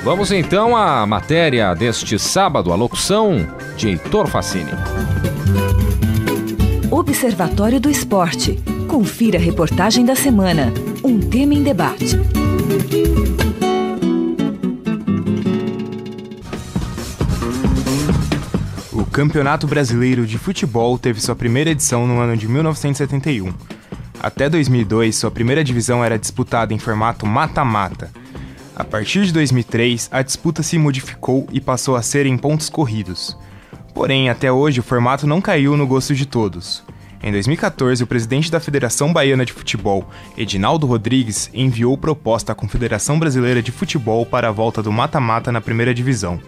Vamos então à matéria deste sábado, a locução de Heitor Facini. Observatório do Esporte. Confira a reportagem da semana. Um tema em debate. O Campeonato Brasileiro de Futebol teve sua primeira edição no ano de 1971. Até 2002, sua primeira divisão era disputada em formato mata-mata. A partir de 2003, a disputa se modificou e passou a ser em pontos corridos. Porém, até hoje, o formato não caiu no gosto de todos. Em 2014, o presidente da Federação Baiana de Futebol, Edinaldo Rodrigues, enviou proposta à Confederação Brasileira de Futebol para a volta do mata-mata na primeira divisão.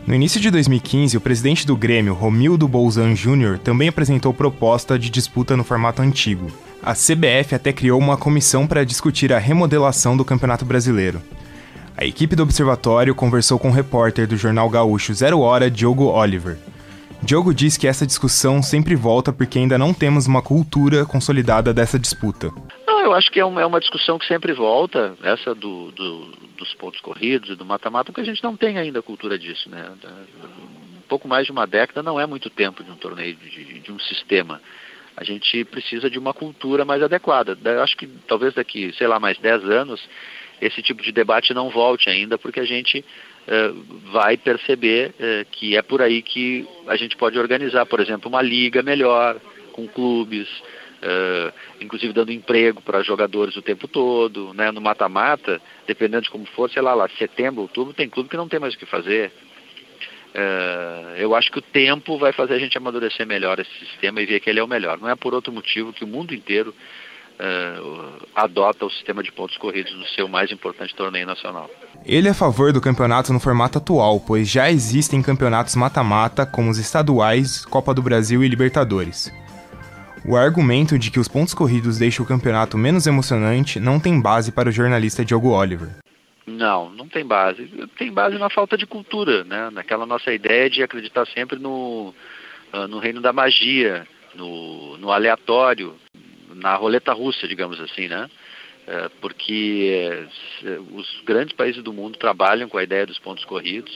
No início de 2015, o presidente do Grêmio, Romildo Bolzan Júnior, também apresentou proposta de disputa no formato antigo. A CBF até criou uma comissão para discutir a remodelação do Campeonato Brasileiro. A equipe do Observatório conversou com o repórter do jornal gaúcho Zero Hora, Diogo Oliver. Diogo diz que essa discussão sempre volta porque ainda não temos uma cultura consolidada dessa disputa. Eu acho que é uma discussão que sempre volta, essa dos pontos corridos e do mata-mata, porque a gente não tem ainda cultura disso, né? Um pouco mais de uma década não é muito tempo de um torneio, de um sistema. A gente precisa de uma cultura mais adequada. Eu acho que talvez daqui, mais 10 anos, esse tipo de debate não volte ainda, porque a gente vai perceber que é por aí que a gente pode organizar, por exemplo, uma liga melhor, com clubes, inclusive dando emprego para jogadores o tempo todo, né? No mata-mata, dependendo de como for, lá, setembro, outubro, tem clube que não tem mais o que fazer. Eu acho que o tempo vai fazer a gente amadurecer melhor esse sistema e ver que ele é o melhor. Não é por outro motivo que o mundo inteiro adota o sistema de pontos corridos no seu mais importante torneio nacional. Ele é a favor do campeonato no formato atual, pois já existem campeonatos mata-mata, como os estaduais, Copa do Brasil e Libertadores. O argumento de que os pontos corridos deixam o campeonato menos emocionante não tem base para o jornalista Diogo Oliver. Não tem base. Tem base na falta de cultura, né? Naquela nossa ideia de acreditar sempre no reino da magia, no aleatório, na roleta russa, digamos assim, né? Porque os grandes países do mundo trabalham com a ideia dos pontos corridos.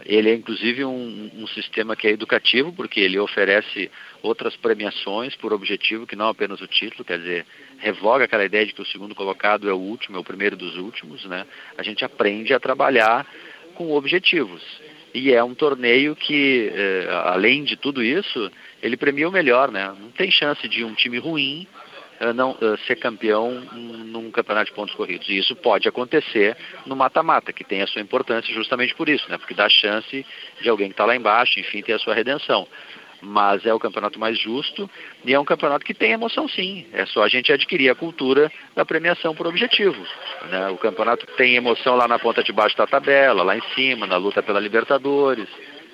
Ele é inclusive um sistema que é educativo, porque ele oferece outras premiações por objetivo que não apenas o título, quer dizer, revoga aquela ideia de que o segundo colocado é o último, é o primeiro dos últimos, né? A gente aprende a trabalhar com objetivos. E é um torneio que, além de tudo isso, ele premia o melhor, né? Não tem chance de um time ruim não ser campeão num campeonato de pontos corridos. E isso pode acontecer no mata-mata, que tem a sua importância justamente por isso, né? Porque dá chance de alguém que está lá embaixo, enfim, ter a sua redenção. Mas é o campeonato mais justo e é um campeonato que tem emoção, sim. É só a gente adquirir a cultura da premiação por objetivo, né? O campeonato tem emoção lá na ponta de baixo da tabela, lá em cima, na luta pela Libertadores,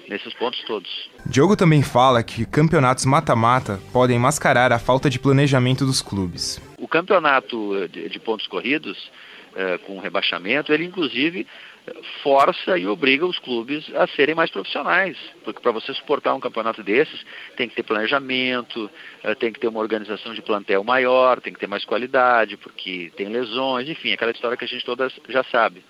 nesses pontos todos. Diogo também fala que campeonatos mata-mata podem mascarar a falta de planejamento dos clubes. O campeonato de pontos corridos, com rebaixamento, ele inclusive força e obriga os clubes a serem mais profissionais, porque para você suportar um campeonato desses tem que ter planejamento, tem que ter uma organização de plantel maior, tem que ter mais qualidade, porque tem lesões, enfim, aquela história que a gente todas já sabe.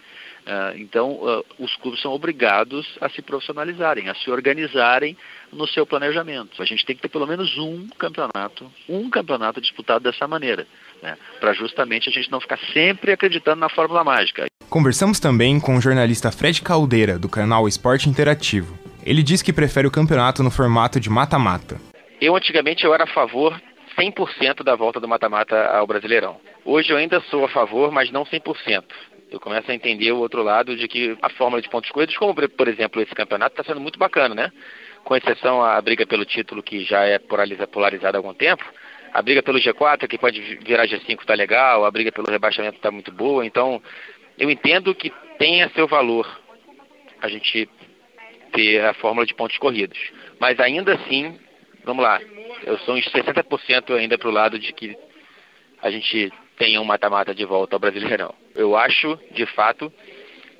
Então, os clubes são obrigados a se profissionalizarem, a se organizarem no seu planejamento. A gente tem que ter pelo menos um campeonato disputado dessa maneira, né? Para justamente a gente não ficar sempre acreditando na fórmula mágica. Conversamos também com o jornalista Fred Caldeira, do canal Esporte Interativo. Ele diz que prefere o campeonato no formato de mata-mata. Antigamente eu era a favor 100% da volta do mata-mata ao Brasileirão. Hoje eu ainda sou a favor, mas não 100%. Eu começo a entender o outro lado de que a fórmula de pontos corridos, como por exemplo esse campeonato, está sendo muito bacana, né? Com exceção à briga pelo título, que já é polarizada há algum tempo. A briga pelo G4, que pode virar G5, está legal. A briga pelo rebaixamento está muito boa. Então, eu entendo que tenha seu valor a gente ter a fórmula de pontos corridos. Mas ainda assim, vamos lá, eu sou uns 60% ainda para o lado de que a gente tenha um mata-mata de volta ao Brasileirão. Eu acho, de fato,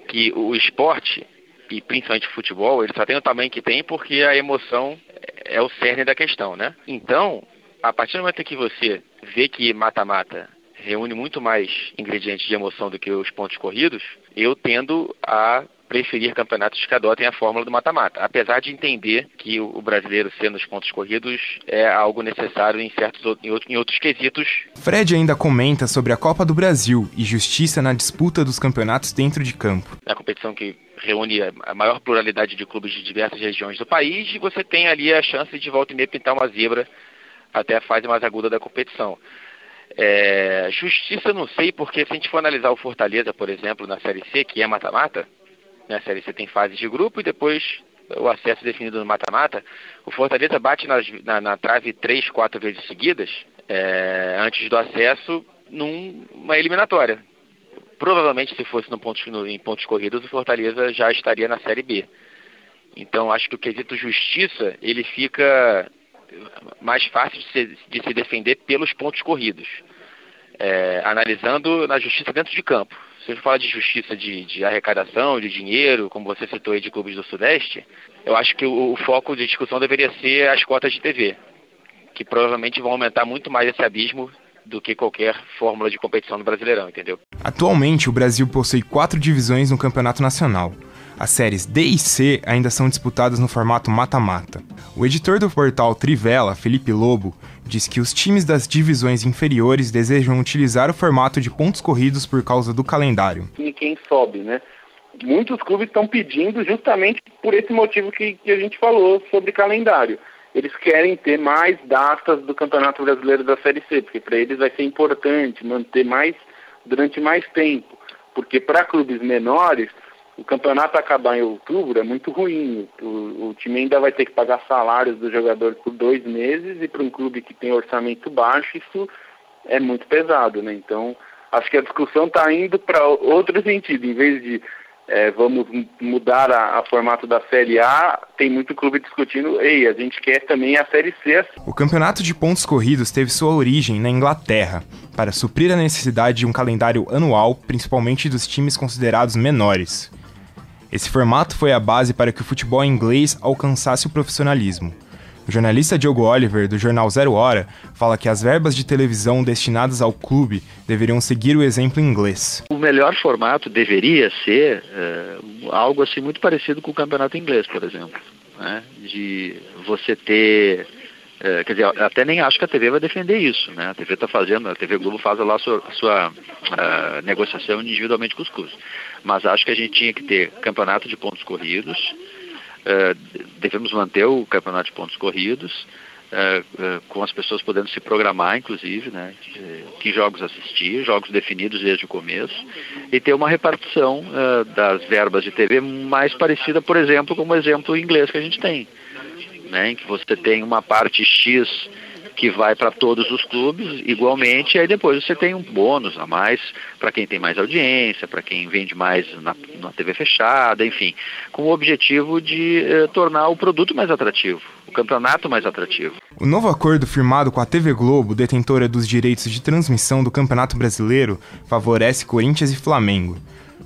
que o esporte, e principalmente o futebol, ele só tem o tamanho que tem porque a emoção é o cerne da questão, né? Então, a partir do momento que você vê que mata-mata reúne muito mais ingredientes de emoção do que os pontos corridos, eu tendo a preferir campeonatos que adotem a fórmula do mata-mata, apesar de entender que o brasileiro ser nos pontos corridos é algo necessário em outros quesitos. Fred ainda comenta sobre a Copa do Brasil e justiça na disputa dos campeonatos dentro de campo. É a competição que reúne a maior pluralidade de clubes de diversas regiões do país e você tem ali a chance de volta e meia pintar uma zebra até a fase mais aguda da competição. Justiça não sei, porque se a gente for analisar o Fortaleza, por exemplo, na Série C, que é mata-mata, na Série C tem fases de grupo e depois o acesso definido no mata-mata, o Fortaleza bate na trave 3, 4 vezes seguidas, antes do acesso, numa eliminatória. Provavelmente, se fosse em pontos corridos, o Fortaleza já estaria na Série B. Então, acho que o quesito justiça, ele fica mais fácil de se defender pelos pontos corridos, analisando na justiça dentro de campo. Se a gente fala de justiça de arrecadação, de dinheiro, como você citou aí de clubes do Sudeste, eu acho que o foco de discussão deveria ser as cotas de TV, que provavelmente vão aumentar muito mais esse abismo do que qualquer fórmula de competição no Brasileirão, entendeu? Atualmente, o Brasil possui 4 divisões no Campeonato Nacional. As séries D e C ainda são disputadas no formato mata-mata. O editor do portal Trivela, Felipe Lobo, diz que os times das divisões inferiores desejam utilizar o formato de pontos corridos por causa do calendário. E quem sobe, né? Muitos clubes estão pedindo justamente por esse motivo que a gente falou sobre calendário. Eles querem ter mais datas do Campeonato Brasileiro da Série C, porque para eles vai ser importante manter durante mais tempo. Porque para clubes menores, o campeonato acabar em outubro é muito ruim. O time ainda vai ter que pagar salários dos jogadores por 2 meses e para um clube que tem orçamento baixo, isso é muito pesado, né? Então, acho que a discussão está indo para outro sentido. Em vez de vamos mudar a formato da Série A, tem muito clube discutindo, a gente quer também a Série C. O campeonato de pontos corridos teve sua origem na Inglaterra, para suprir a necessidade de um calendário anual, principalmente dos times considerados menores. Esse formato foi a base para que o futebol inglês alcançasse o profissionalismo. O jornalista Diogo Oliver, do jornal Zero Hora, fala que as verbas de televisão destinadas ao clube deveriam seguir o exemplo inglês. O melhor formato deveria ser algo assim muito parecido com o campeonato inglês, por exemplo, né? De você ter... quer dizer, até nem acho que a TV vai defender isso, né? A TV Globo faz lá a sua negociação individualmente com os clubes. Mas acho que a gente tinha que ter campeonato de pontos corridos, devemos manter o campeonato de pontos corridos, com as pessoas podendo se programar, inclusive, né? Que jogos assistir, jogos definidos desde o começo, e ter uma repartição das verbas de TV mais parecida, por exemplo, com o exemplo inglês que a gente tem, né? Em que você tem uma parte X que vai para todos os clubes igualmente, e aí depois você tem um bônus a mais para quem tem mais audiência, para quem vende mais na TV fechada, enfim, com o objetivo de tornar o produto mais atrativo, o campeonato mais atrativo. O novo acordo firmado com a TV Globo, detentora dos direitos de transmissão do Campeonato Brasileiro, favorece Corinthians e Flamengo.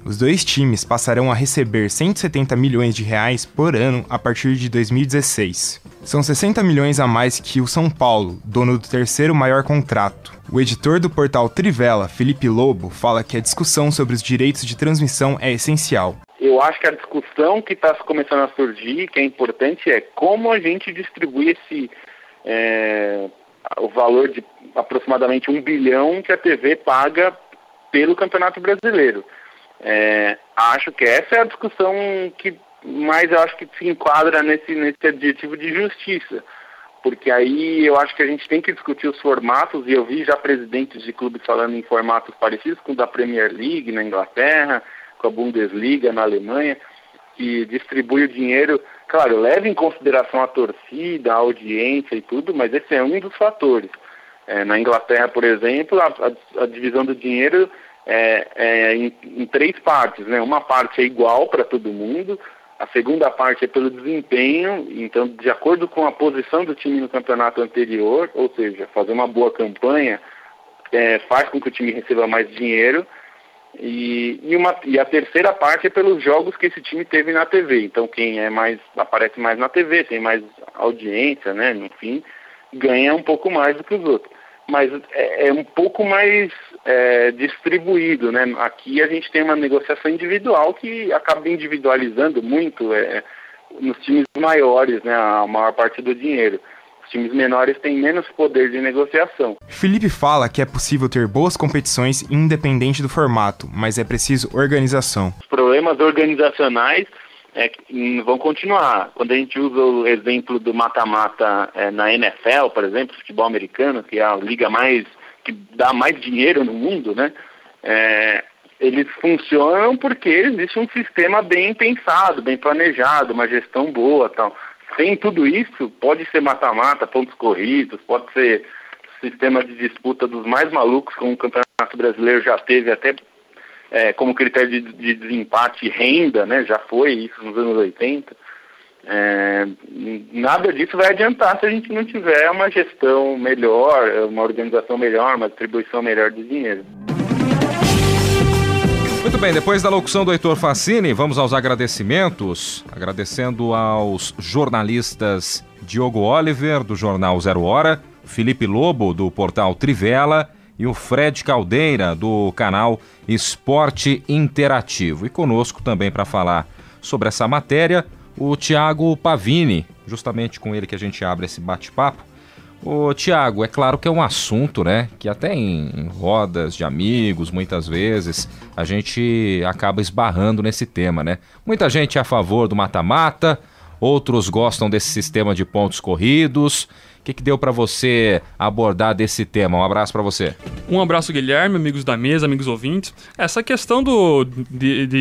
Os 2 times passarão a receber 170 milhões de reais por ano a partir de 2016. São 60 milhões a mais que o São Paulo, dono do 3º maior contrato. O editor do portal Trivela, Felipe Lobo, fala que a discussão sobre os direitos de transmissão é essencial. Eu acho que a discussão que está começando a surgir, que é importante, é como a gente distribui o valor de aproximadamente 1 bilhão que a TV paga pelo Campeonato Brasileiro. Acho que essa é a discussão que mais eu acho que se enquadra nesse adjetivo de justiça, porque aí eu acho que a gente tem que discutir os formatos, e eu vi já presidentes de clubes falando em formatos parecidos com o da Premier League na Inglaterra, com a Bundesliga na Alemanha, que distribui o dinheiro, claro, leva em consideração a torcida, a audiência e tudo, mas esse é um dos fatores. Na Inglaterra, por exemplo, a divisão do dinheiro em 3 partes, né? Uma parte é igual para todo mundo, a segunda parte é pelo desempenho, então de acordo com a posição do time no campeonato anterior, ou seja, fazer uma boa campanha faz com que o time receba mais dinheiro, e a terceira parte é pelos jogos que esse time teve na TV, então quem aparece mais na TV, tem mais audiência, né? Enfim, ganha um pouco mais do que os outros. mas é um pouco mais distribuído, né? Aqui a gente tem uma negociação individual que acaba individualizando muito nos times maiores, né? A maior parte do dinheiro. Os times menores têm menos poder de negociação. Felipe fala que é possível ter boas competições independente do formato, mas é preciso organização. Os problemas organizacionais vão continuar. Quando a gente usa o exemplo do mata-mata na NFL, por exemplo, futebol americano, que é a liga que dá mais dinheiro no mundo, né? Eles funcionam porque existe um sistema bem pensado, bem planejado, uma gestão boa, tal. Sem tudo isso, pode ser mata-mata, pontos corridos, pode ser sistema de disputa dos mais malucos, como o Campeonato Brasileiro já teve até como critério de desempate renda, né? Já foi isso nos anos 80. Nada disso vai adiantar se a gente não tiver uma gestão melhor, uma organização melhor, uma distribuição melhor de dinheiro. Muito bem, depois da locução do Heitor Facini, vamos aos agradecimentos. Agradecendo aos jornalistas Diogo Oliver, do jornal Zero Hora, Felipe Lobo, do portal Trivela, e o Fred Caldeira, do canal Esporte Interativo. E conosco também para falar sobre essa matéria, o Thiago Pavini, justamente com ele que a gente abre esse bate-papo. Ô Thiago, é claro que é um assunto, né, que até em rodas de amigos, muitas vezes, a gente acaba esbarrando nesse tema, né? Muita gente é a favor do mata-mata, outros gostam desse sistema de pontos corridos. O que deu para você abordar desse tema? Um abraço para você. Um abraço, Guilherme, amigos da mesa, amigos ouvintes. Essa questão de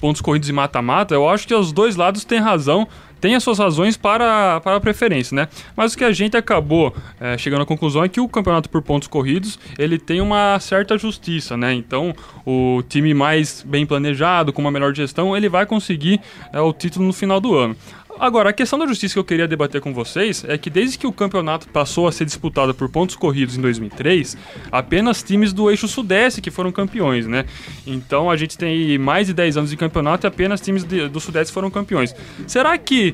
pontos corridos e mata-mata, eu acho que os dois lados têm razão, têm as suas razões para a preferência, né? Mas o que a gente acabou chegando à conclusão é que o campeonato por pontos corridos, ele tem uma certa justiça, né? Então, o time mais bem planejado, com uma melhor gestão, ele vai conseguir o título no final do ano. Agora, a questão da justiça que eu queria debater com vocês é que desde que o campeonato passou a ser disputado por pontos corridos em 2003, apenas times do eixo sudeste que foram campeões, né? Então a gente tem mais de 10 anos de campeonato e apenas times do sudeste foram campeões. Será que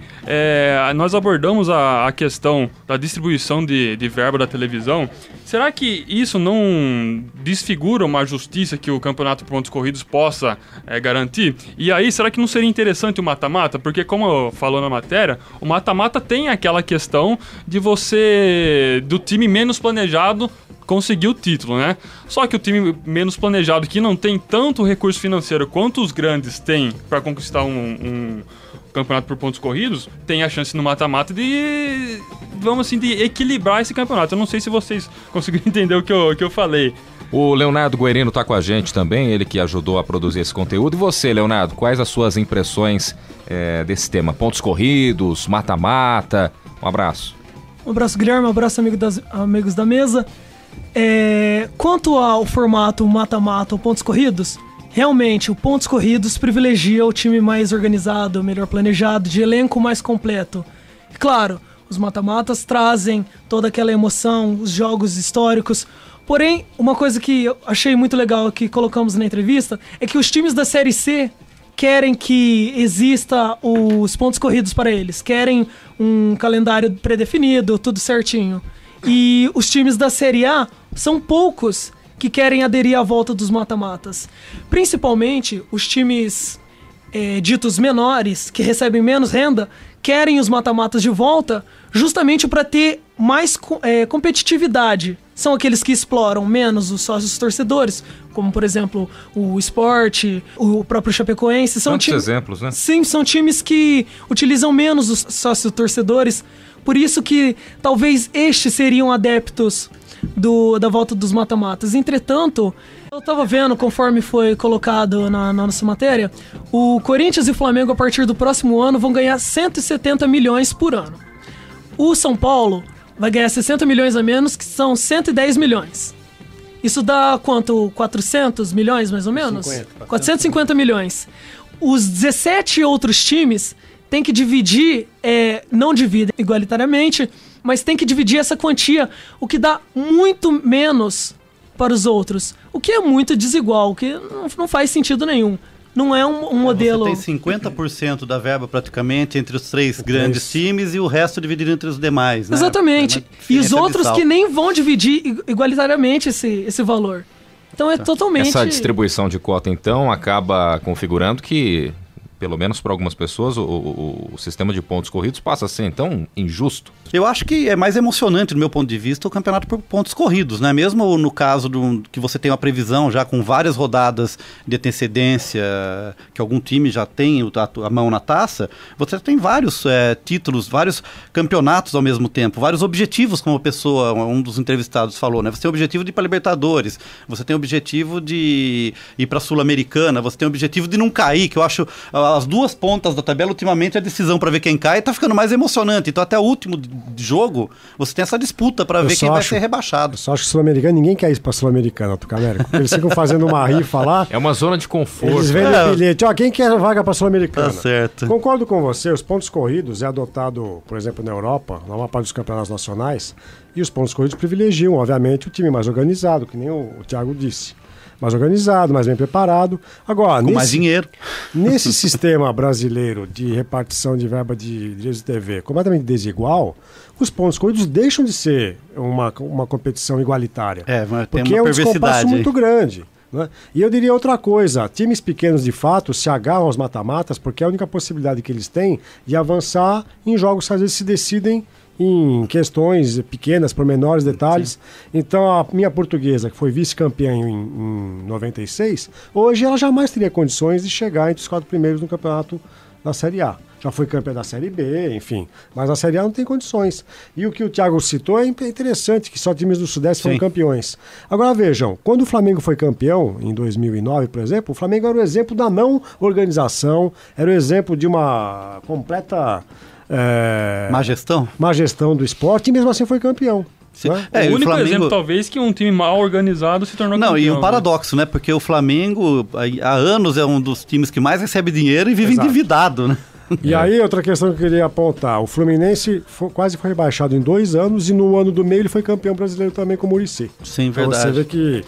nós abordamos a questão da distribuição de verba da televisão? Será que isso não desfigura uma justiça que o campeonato por pontos corridos possa garantir? E aí, será que não seria interessante o mata-mata? Porque como eu falou na matéria, o mata-mata tem aquela questão de do time menos planejado conseguir o título, né? Só que o time menos planejado, que não tem tanto recurso financeiro quanto os grandes têm para conquistar um campeonato por pontos corridos, tem a chance no mata-mata de equilibrar esse campeonato. Eu não sei se vocês conseguiram entender o que eu falei. O Leonardo Guerino está com a gente também, ele que ajudou a produzir esse conteúdo. E você, Leonardo, quais as suas impressões desse tema? Pontos corridos, mata-mata? Um abraço. Um abraço, Guilherme, um abraço, amigos da mesa. Quanto ao formato mata-mata ou pontos corridos, realmente o pontos corridos privilegia o time mais organizado, melhor planejado, de elenco mais completo. Claro, os mata-matas trazem toda aquela emoção, os jogos históricos. Porém, uma coisa que eu achei muito legal que colocamos na entrevista é que os times da Série C querem que exista os pontos corridos para eles, querem um calendário pré-definido, tudo certinho. E os times da Série A são poucos que querem aderir à volta dos mata-matas. Principalmente os times ditos menores, que recebem menos renda, querem os mata-matas de volta justamente para ter mais competitividade. São aqueles que exploram menos os sócios torcedores, como, por exemplo, o Sport, o próprio Chapecoense. São exemplos, né? Sim, são times que utilizam menos os sócios torcedores. Por isso que talvez estes seriam adeptos da volta dos mata-matas. Entretanto, eu estava vendo, conforme foi colocado na nossa matéria, o Corinthians e o Flamengo, a partir do próximo ano, vão ganhar 170 milhões por ano. O São Paulo vai ganhar 60 milhões a menos, que são 110 milhões. Isso dá quanto? 400 milhões, mais ou menos? 450 milhões. Os 17 outros times têm que dividir, não dividem igualitariamente, mas tem que dividir essa quantia, o que dá muito menos para os outros. O que é muito desigual, o que não faz sentido nenhum. não é um modelo... Você tem 50% da verba praticamente entre os 3 grandes times e o resto dividido entre os demais, né? Exatamente. E os outros que nem vão dividir igualitariamente esse valor. Então é totalmente... Essa distribuição de cota, então, acaba configurando que, pelo menos para algumas pessoas, o sistema de pontos corridos passa a ser, então, injusto. Eu acho que é mais emocionante, do meu ponto de vista, o campeonato por pontos corridos, né? Mesmo no caso que você tem uma previsão já com várias rodadas de antecedência, que algum time já tem a mão na taça, você tem vários títulos, vários campeonatos ao mesmo tempo, vários objetivos, como um dos entrevistados falou, né? Você tem o objetivo de ir para Libertadores, você tem o objetivo de ir para a Sul-Americana, você tem o objetivo de não cair, que eu acho as 2 pontas da tabela, ultimamente, a decisão para ver quem cai tá ficando mais emocionante. Então, até o último jogo, você tem essa disputa para ver quem vai ser rebaixado. Eu só acho que Sul-Americana, ninguém quer ir para Sul-Americana, pro América. Eles ficam fazendo uma rifa lá. É uma zona de conforto. Eles vendem bilhete. Quem quer vaga para Sul-Americana? Tá certo. Concordo com você, os pontos corridos é adotado, por exemplo, na Europa, na maior parte dos campeonatos nacionais, e os pontos corridos privilegiam, obviamente, o time mais organizado, que nem o Thiago disse. Mais organizado, mais bem preparado. Agora, com mais dinheiro. Nesse sistema brasileiro de repartição de verba de direitos de TV completamente desigual, os pontos corridos deixam de ser uma competição igualitária. Porque é um descompasso muito grande. Né? E eu diria outra coisa, times pequenos de fato se agarram aos mata-matas porque é a única possibilidade que eles têm de avançar em jogos que às vezes se decidem em questões pequenas, por menores detalhes. Sim. Então a minha Portuguesa, que foi vice-campeã em 96, hoje ela jamais teria condições de chegar entre os 4 primeiros no campeonato da Série A. Já foi campeã da Série B, enfim. Mas na Série A não tem condições. E o que o Thiago citou é interessante, que só times do Sudeste foram campeões. Agora vejam, quando o Flamengo foi campeão, em 2009, por exemplo, o Flamengo era o exemplo da não organização, era o exemplo de uma completa... má gestão do esporte, e mesmo assim foi campeão. Né? O único exemplo, talvez, que um time mal organizado se tornou campeão. Não, e um paradoxo, né? Porque o Flamengo, há anos, é um dos times que mais recebe dinheiro e vive endividado, né? E aí, outra questão que eu queria apontar, o Fluminense quase foi rebaixado em 2 anos e no ano do meio ele foi campeão brasileiro também com o Muricy. Sim, verdade. Então você vê que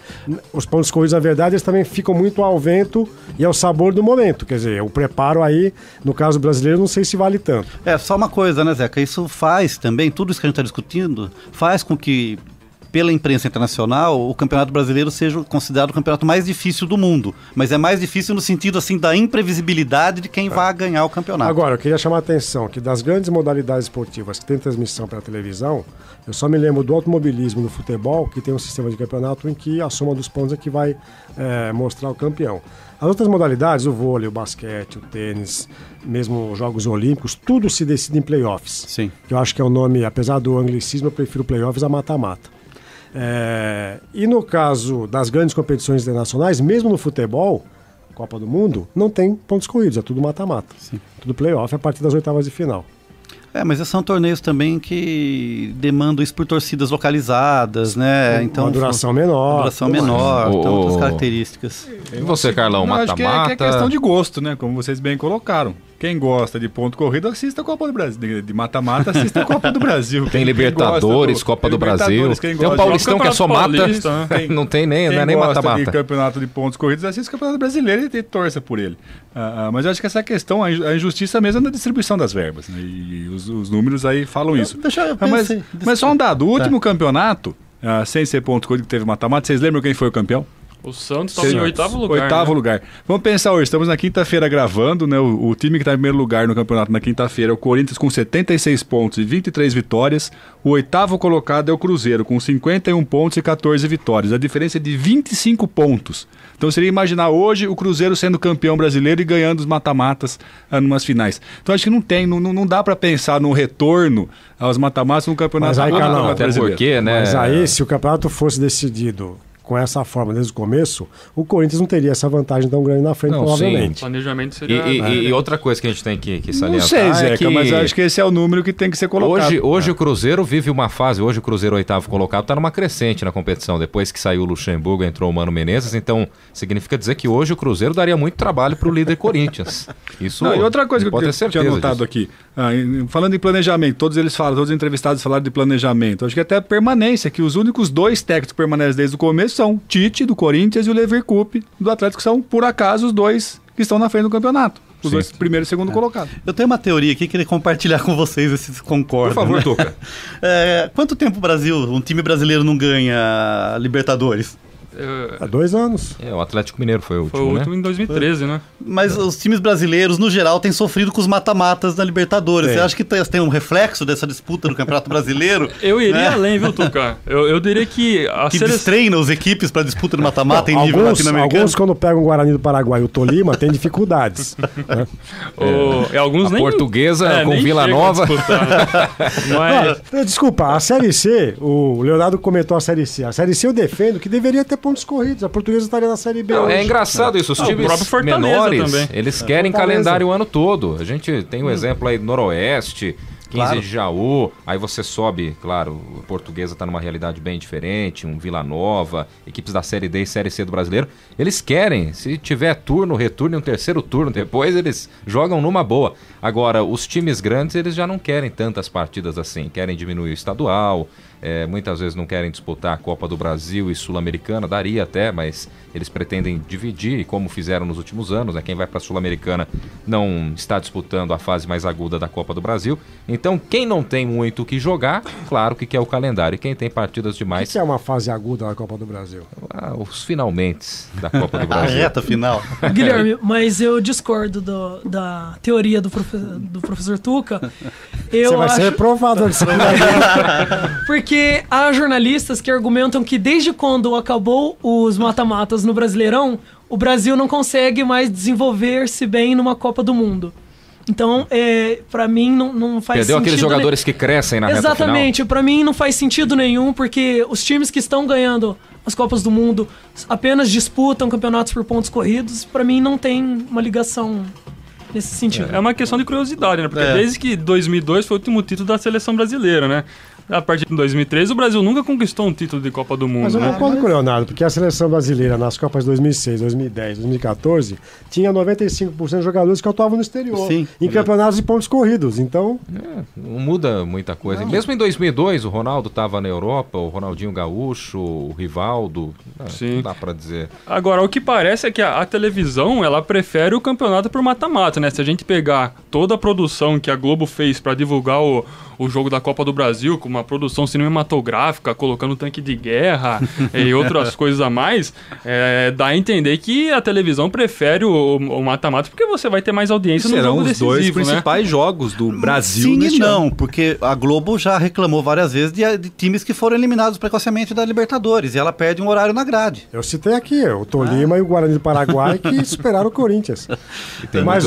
os pontos corridos, na verdade, eles também ficam muito ao vento e ao sabor do momento. Quer dizer, o preparo aí, no caso brasileiro, não sei se vale tanto. Só uma coisa, né, Zeca? Isso faz também, tudo isso que a gente está discutindo, faz com que, pela imprensa internacional, o Campeonato Brasileiro seja considerado o campeonato mais difícil do mundo. Mas é mais difícil no sentido, assim, da imprevisibilidade de quem vai ganhar o campeonato. Agora, eu queria chamar a atenção que das grandes modalidades esportivas que tem transmissão pela televisão, eu só me lembro do automobilismo no futebol, que tem um sistema de campeonato em que a soma dos pontos é que vai mostrar o campeão. As outras modalidades, o vôlei, o basquete, o tênis, mesmo os Jogos Olímpicos, tudo se decide em playoffs. Sim. Que eu acho que é o nome, apesar do anglicismo, eu prefiro playoffs a mata-mata. E no caso das grandes competições internacionais, mesmo no futebol, Copa do Mundo, não tem pontos corridos, é tudo mata-mata. Tudo playoff a partir das 8ª de final. Mas esses são torneios também que demandam isso por torcidas localizadas, né? Então, uma duração menor. Então outras características. E você, Carlão, mata-mata? Acho que é questão de gosto, né? Como vocês bem colocaram. Quem gosta de ponto corrido, assista a Copa do Brasil. De mata-mata, assista a Copa do Brasil. Tem Libertadores, Copa do Brasil. Tem o Paulistão que é só mata. Não tem nem mata-mata. Quem gosta de campeonato de pontos corridos, assista o Campeonato Brasileiro e torça por ele. Mas eu acho que essa questão, a injustiça mesmo é na distribuição das verbas. Né? E os números aí falam isso. Mas só um dado. O último campeonato, sem ser ponto corrido, que teve mata-mata, vocês lembram quem foi o campeão? O Santos estava em 8º lugar. 8º lugar. Vamos pensar hoje, estamos na quinta-feira gravando, né? O time que está em primeiro lugar no campeonato na quinta-feira é o Corinthians com 76 pontos e 23 vitórias. O 8º colocado é o Cruzeiro com 51 pontos e 14 vitórias. A diferença é de 25 pontos. Então seria imaginar hoje o Cruzeiro sendo campeão brasileiro e ganhando os mata-matas numas finais. Então acho que não dá para pensar no retorno aos mata-matas no campeonato brasileiro. Porque, né? Mas aí, se o campeonato fosse decidido com essa forma desde o começo, o Corinthians não teria essa vantagem tão grande na frente, provavelmente. O planejamento seria... E outra coisa que a gente tem que salientar... Não sei, Zeca, mas eu acho que esse é o número que tem que ser colocado. Hoje o Cruzeiro vive uma fase, hoje o Cruzeiro 8º colocado está numa crescente na competição, depois que saiu o Luxemburgo, entrou o Mano Menezes, então significa dizer que hoje o Cruzeiro daria muito trabalho para o líder Corinthians. Isso e outra coisa que eu tinha notado aqui, falando em planejamento, todos os entrevistados falaram de planejamento, acho que até permanência, que os únicos 2 técnicos que permanecem desde o começo são Tite, do Corinthians, e o Leverkusen, do Atlético, são, por acaso, os 2 que estão na frente do campeonato. Os Sim. dois primeiro e segundo colocados. Eu tenho uma teoria aqui que queria compartilhar com vocês, se vocês concordam. Por favor, né? Tuca. Quanto tempo o Brasil, um time brasileiro não ganha Libertadores? Há 2 anos. O Atlético Mineiro foi o último, Foi o né? último em 2013, né? Mas os times brasileiros, no geral, têm sofrido com os mata-matas da Libertadores. Você acha que tem um reflexo dessa disputa do Campeonato Brasileiro? Eu iria né? além, viu, Tuca? Eu diria que a Que seleção... destreina as equipes para disputa do mata-mata em nível latino-americano? Alguns, quando pegam o Guarani do Paraguai e o Tolima, têm dificuldades. Né? Alguns A nem... Portuguesa com nem Vila chega a Nova. disputar, né? Mas... Desculpa, a Série C, o Leonardo comentou a Série C. A Série C eu defendo que deveria ter pontos corridos. A Portuguesa estaria na Série B. Não, hoje. é engraçado isso. Os o times próprio Fortaleza menores, também. eles querem Fortaleza. calendário o ano todo. A gente tem um exemplo aí do Noroeste, 15 Claro. de Jaú, aí você sobe, claro, a Portuguesa está numa realidade bem diferente, um Vila Nova, equipes da Série D e Série C do Brasileiro, eles querem, se tiver turno, retorno e um terceiro turno depois, eles jogam numa boa. Agora, os times grandes, eles já não querem tantas partidas assim, querem diminuir o estadual, muitas vezes não querem disputar a Copa do Brasil e Sul-Americana, daria até, mas eles pretendem dividir, como fizeram nos últimos anos, né? Quem vai para a Sul-Americana não está disputando a fase mais aguda da Copa do Brasil. Então, quem não tem muito o que jogar, claro que quer o calendário. E quem tem partidas O demais, que é uma fase aguda da Copa do Brasil? os finalmente da Copa do A Brasil. reta final. Guilherme, mas eu discordo da teoria do professor Tuca. Você vai ser reprovado. Porque há jornalistas que argumentam que desde quando acabou os mata-matas no Brasileirão, o Brasil não consegue mais desenvolver-se bem numa Copa do Mundo. Então, pra mim, não faz Perdeu sentido... aqueles jogadores que crescem na reta final. Exatamente, pra mim não faz sentido nenhum, porque os times que estão ganhando as Copas do Mundo apenas disputam campeonatos por pontos corridos. Pra mim não tem uma ligação nesse sentido. É uma questão de curiosidade, né? Porque desde que 2002 foi o último título da seleção brasileira, né? A partir de 2013, o Brasil nunca conquistou um título de Copa do Mundo, Mas eu né? concordo com o Leonardo, porque a seleção brasileira nas Copas 2006, 2010, 2014 tinha 95% de jogadores que atuavam no exterior, Sim, em campeonatos de pontos corridos. Então, Não muda muita coisa. Mesmo em 2002, o Ronaldo estava na Europa, o Ronaldinho Gaúcho, o Rivaldo, Sim. não dá pra dizer. Agora, o que parece é que a televisão, ela prefere o campeonato por mata-mata, né? Se a gente pegar toda a produção que a Globo fez pra divulgar o jogo da Copa do Brasil, com uma produção cinematográfica, colocando tanque de guerra e outras coisas a mais, dá a entender que a televisão prefere o mata-mata, porque você vai ter mais audiência no Serão jogo os decisivo, dois né? principais jogos do Brasil Sim e neste não, ano. porque a Globo já reclamou várias vezes de times que foram eliminados precocemente da Libertadores, e ela perde um horário na grade. eu citei aqui o Tolima e o Guarani do Paraguai que superaram o Corinthians. Tem Mas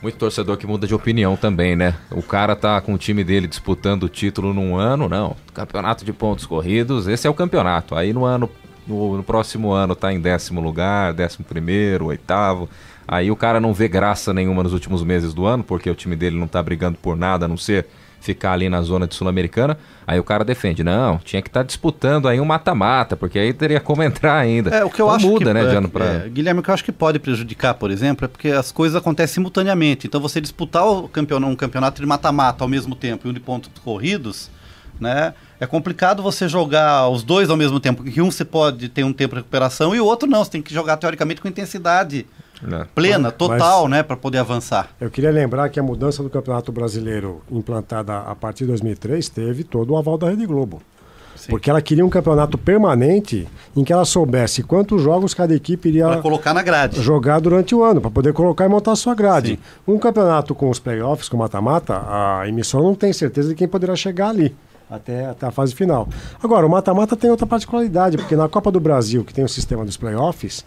muito torcedor que muda de opinião também, né? O cara tá com o time dele disputando o título num ano, não. Campeonato de pontos corridos, esse é o campeonato. Aí no próximo ano tá em 10º lugar, 11º, 8º. Aí o cara não vê graça nenhuma nos últimos meses do ano, porque o time dele não tá brigando por nada, a não ser ficar ali na zona de Sul-Americana. Aí o cara defende, não, tinha que estar disputando aí um mata-mata, porque aí teria como entrar ainda. O que eu Então acho muda, que, né, de ano pra... Guilherme, o que eu acho que pode prejudicar, por exemplo, é porque as coisas acontecem simultaneamente. Então você disputar um campeonato de mata-mata ao mesmo tempo e um de pontos corridos, né? É complicado você jogar os dois ao mesmo tempo, porque um você pode ter um tempo de recuperação e o outro não. Você tem que jogar teoricamente com intensidade plena, total, né, para poder avançar. Eu queria lembrar que a mudança do Campeonato Brasileiro implantada a partir de 2003 teve todo o aval da Rede Globo. Sim. Porque ela queria um campeonato permanente em que ela soubesse quantos jogos cada equipe iria Para colocar na grade. jogar durante o ano, para poder colocar e montar a sua grade. Sim. Um campeonato com os playoffs, com mata-mata, a emissora não tem certeza de quem poderá chegar ali. Até a fase final. Agora, o mata-mata tem outra particularidade, porque na Copa do Brasil, que tem o sistema dos playoffs,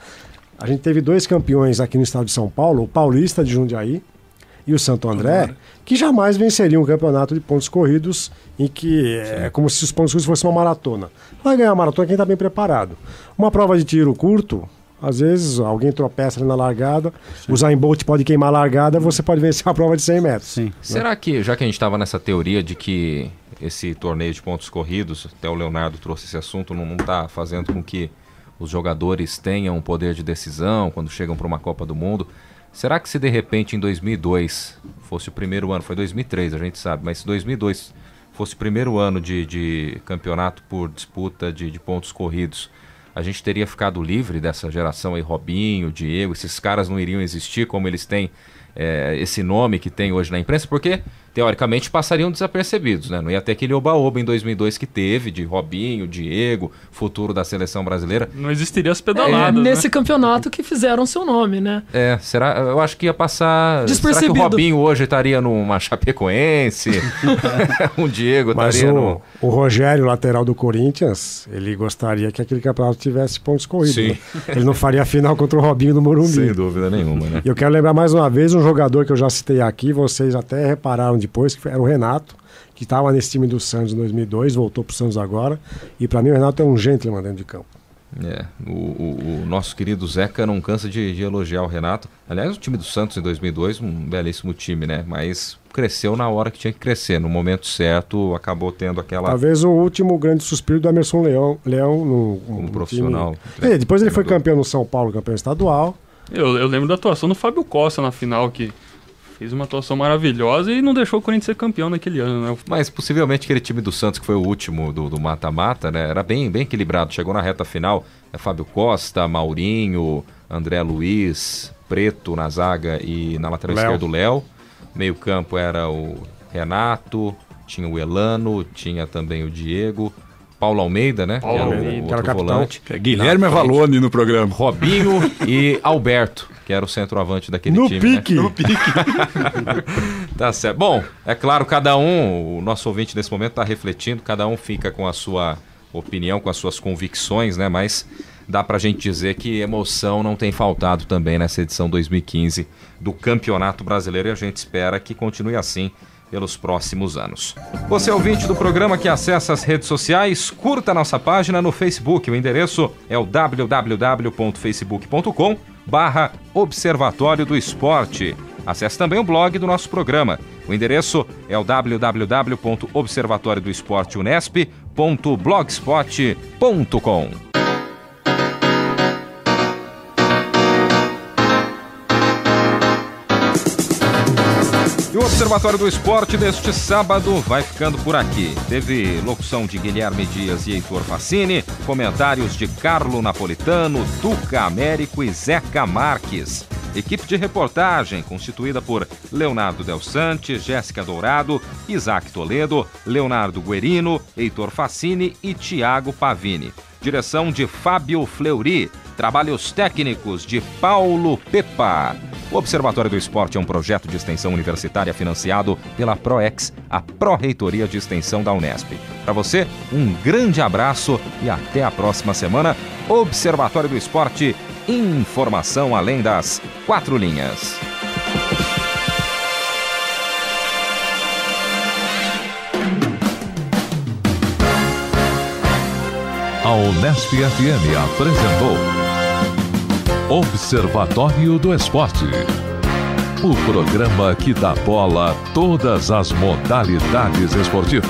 a gente teve 2 campeões aqui no estado de São Paulo, o Paulista de Jundiaí e o Santo André, que jamais venceriam um campeonato de pontos corridos em que é como se os pontos corridos fossem uma maratona. Vai ganhar a maratona quem está bem preparado. Uma prova de tiro curto, às vezes alguém tropeça ali na largada, o Usain Bolt pode queimar a largada, você pode vencer a prova de 100 metros. Sim. Será que, já que a gente estava nessa teoria de que esse torneio de pontos corridos, até o Leonardo trouxe esse assunto, não está fazendo com que os jogadores tenham poder de decisão quando chegam para uma Copa do Mundo, será que se de repente em 2002 fosse o primeiro ano, foi 2003 a gente sabe, mas se 2002 fosse o primeiro ano de campeonato por disputa de pontos corridos, a gente teria ficado livre dessa geração aí, Robinho, Diego, esses caras não iriam existir como eles têm esse nome que tem hoje na imprensa, porque teoricamente passariam desapercebidos, né? Não ia ter aquele oba-oba em 2002 que teve, de Robinho, Diego, futuro da seleção brasileira. Não existiria as pedaladas, nesse né? campeonato que fizeram seu nome, né? Será? Eu acho que ia passar... despercebido. Será que o Robinho hoje estaria numa Chapecoense? O Diego estaria no... O Rogério, lateral do Corinthians, ele gostaria que aquele campeonato tivesse pontos corridos. Sim. Né? Ele não faria a final contra o Robinho no Morumbi. Sem dúvida nenhuma, né? E eu quero lembrar mais uma vez um jogador que eu já citei aqui, vocês até repararam depois, que era o Renato, que estava nesse time do Santos em 2002, voltou para o Santos agora, e para mim o Renato é um gentleman dentro de campo. O nosso querido Zeca não cansa de elogiar o Renato. Aliás, o time do Santos em 2002, um belíssimo time, né? Mas cresceu na hora que tinha que crescer, no momento certo, acabou tendo aquela... Talvez o último grande suspiro do Emerson Leão como profissional. Depois ele foi campeão no São Paulo, campeão estadual. Eu lembro da atuação do Fábio Costa na final, que fez uma atuação maravilhosa e não deixou o Corinthians ser campeão naquele ano, né? Mas possivelmente aquele time do Santos, que foi o último do mata-mata, né? Era bem equilibrado. Chegou na reta final, Fábio Costa, Maurinho, André Luiz, Preto na zaga e na lateral esquerda o Léo. Meio campo era o Renato, tinha o Elano, tinha também o Diego, Paulo Almeida, né? Paulo Almeida, que era o outro volante. Guilherme Avalone no programa. Robinho e Alberto, que era o centroavante daquele time. Pique. Né? No pique! Tá certo. Bom, é claro, cada um, o nosso ouvinte nesse momento está refletindo, cada um fica com a sua opinião, com as suas convicções, né? Mas dá pra gente dizer que emoção não tem faltado também nessa edição 2015 do Campeonato Brasileiro, e a gente espera que continue assim pelos próximos anos. Você é ouvinte do programa que acessa as redes sociais, curta a nossa página no Facebook. O endereço é o www.facebook.com/Observatório do Esporte. Acesse também o blog do nosso programa. O endereço é o www.observatoriodoesporteunesp.blogspot.com. E o Observatório do Esporte deste sábado vai ficando por aqui. Teve locução de Guilherme Dias e Heitor Fassini, comentários de Carlo Napolitano, Tuca Américo e Zeca Marques. Equipe de reportagem constituída por Leonardo Del Sante, Jéssica Dourado, Isaac Toledo, Leonardo Guerino, Heitor Fassini e Tiago Pavini. Direção de Fábio Fleury. Trabalhos técnicos de Paulo Pepa. O Observatório do Esporte é um projeto de extensão universitária financiado pela ProEx, a Pró-Reitoria de Extensão da Unesp. Para você, um grande abraço e até a próxima semana. Observatório do Esporte, informação além das quatro linhas. A Unesp FM apresentou Observatório do Esporte, o programa que dá bola a todas as modalidades esportivas.